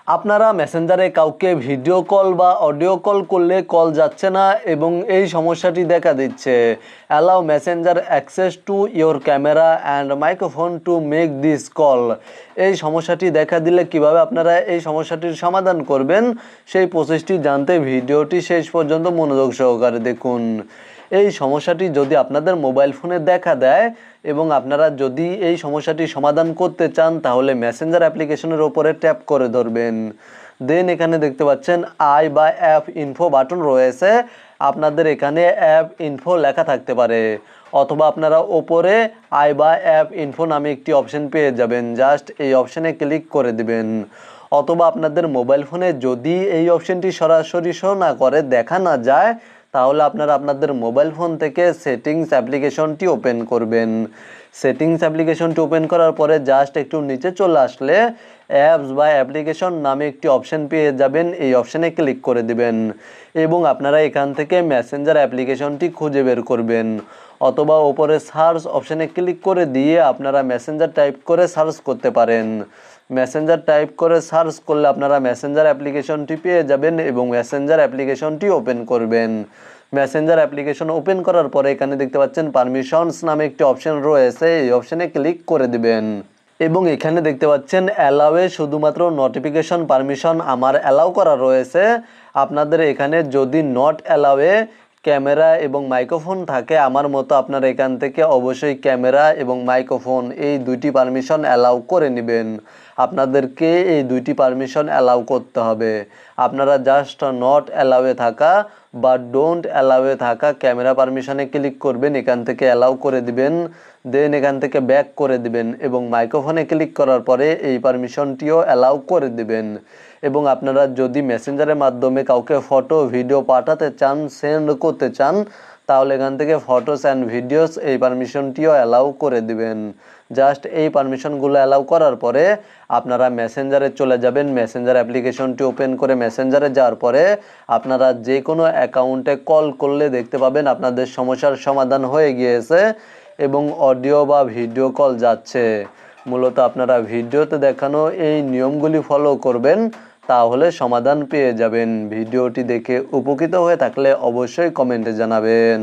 আপনারা মেসেঞ্জারে কাউকে ভিডিও কল বা অডিও কল করলে কল যাচ্ছে না এবং এই সমস্যাটি দেখা দিচ্ছে। Allow Messenger access to your camera and microphone to make this call. এই সমস্যাটি দেখা দিলে কিভাবে আপনারা এই সমস্যাটির সমাধান করবেন সেই প্রসেসটি জানতে ভিডিওটি শেষ পর্যন্ত মনোযোগ সহকারে দেখুন। এই সমস্যাটি যদি আপনাদের মোবাইল ফোনে দেখা দেয় এবং আপনারা যদি এই সমস্যাটি সমাধান করতে চান তাহলে মেসেঞ্জার অ্যাপ্লিকেশনের ওপরে ট্যাপ করে ধরবেন। দেন এখানে দেখতে পাচ্ছেন আই বা অ্যাপ ইনফো বাটন রয়েছে। আপনাদের এখানে অ্যাপ ইনফো লেখা থাকতে পারে অথবা আপনারা ওপরে আই বা অ্যাপ ইনফো নামে একটি অপশন পেয়ে যাবেন। জাস্ট এই অপশানে ক্লিক করে দিবেন। অথবা আপনাদের মোবাইল ফোনে যদি এই অপশানটি সরাসরি শো না করে, দেখা না যায়, তাহলে আপনারা আপনাদের মোবাইল ফোন থেকে সেটিংস অ্যাপ্লিকেশনটি ওপেন করবেন। সেটিংস অ্যাপ্লিকেশনটি ওপেন করার পরে জাস্ট একটু নিচে চলে আসলে অ্যাপস বা অ্যাপ্লিকেশন নামে একটি অপশন পেয়ে যাবেন। এই অপশানে ক্লিক করে দিবেন এবং আপনারা এখান থেকে মেসেঞ্জার অ্যাপ্লিকেশনটি খুঁজে বের করবেন অথবা ওপরে সার্চ অপশানে ক্লিক করে দিয়ে আপনারা মেসেঞ্জার টাইপ করে সার্চ করতে পারেন। মেসেঞ্জার টাইপ করে সার্চ করলে আপনারা মেসেঞ্জার অ্যাপ্লিকেশনটি পেয়ে যাবেন এবং মেসেঞ্জার অ্যাপ্লিকেশনটি ওপেন করবেন। মেসেঞ্জার অ্যাপ্লিকেশন ওপেন করার পরে এখানে দেখতে পাচ্ছেন পারমিশনস নামে একটি অপশন রয়েছে। এই অপশানে ক্লিক করে দিবেন এবং এখানে দেখতে পাচ্ছেন অ্যালাউয়ে শুধুমাত্র নোটিফিকেশন পারমিশন আমার অ্যালাউ করা রয়েছে। আপনাদের এখানে যদি নট অ্যালাউয়ে ক্যামেরা এবং মাইক্রোফোন থাকে আমার মতো, আপনারা এখান থেকে অবশ্যই ক্যামেরা এবং মাইক্রোফোন এই দুইটি পারমিশন অ্যালাউ করে নেবেন। আপনাদেরকে এই দুইটি পারমিশন অ্যালাউ করতে হবে। আপনারা জাস্ট নট অ্যালাউয়ে থাকা বা ডোন্ট অ্যালাউয়ে থাকা ক্যামেরা পারমিশনে ক্লিক করবেন, এখান থেকে অ্যালাউ করে দিবেন। দেন এখান থেকে ব্যাক করে দিবেন এবং মাইক্রোফোনে ক্লিক করার পরে এই পারমিশনটিও অ্যালাউ করে দিবেন। এবং আপনারা যদি মেসেঞ্জারের মাধ্যমে কাউকে ফটো ভিডিও পাঠাতে চান, সেন্ড করতে চান, তাহলে এখান থেকে ফটোস অ্যান্ড ভিডিওস এই পারমিশনটিও অ্যালাউ করে দিবেন। জাস্ট এই পারমিশনগুলো অ্যালাউ করার পরে আপনারা মেসেঞ্জারে চলে যাবেন। মেসেঞ্জার অ্যাপ্লিকেশনটি ওপেন করে মেসেঞ্জারে যাওয়ার পরে আপনারা যে কোনো অ্যাকাউন্টে কল করলে দেখতে পাবেন আপনাদের সমস্যার সমাধান হয়ে গিয়েছে এবং অডিও বা ভিডিও কল যাচ্ছে। মূলত আপনারা ভিডিওতে দেখানো এই নিয়মগুলি ফলো করবেন, তাহলে সমাধান পেয়ে যাবেন। ভিডিওটি দেখে উপকৃত হয়ে থাকলে অবশ্যই কমেন্টে জানাবেন।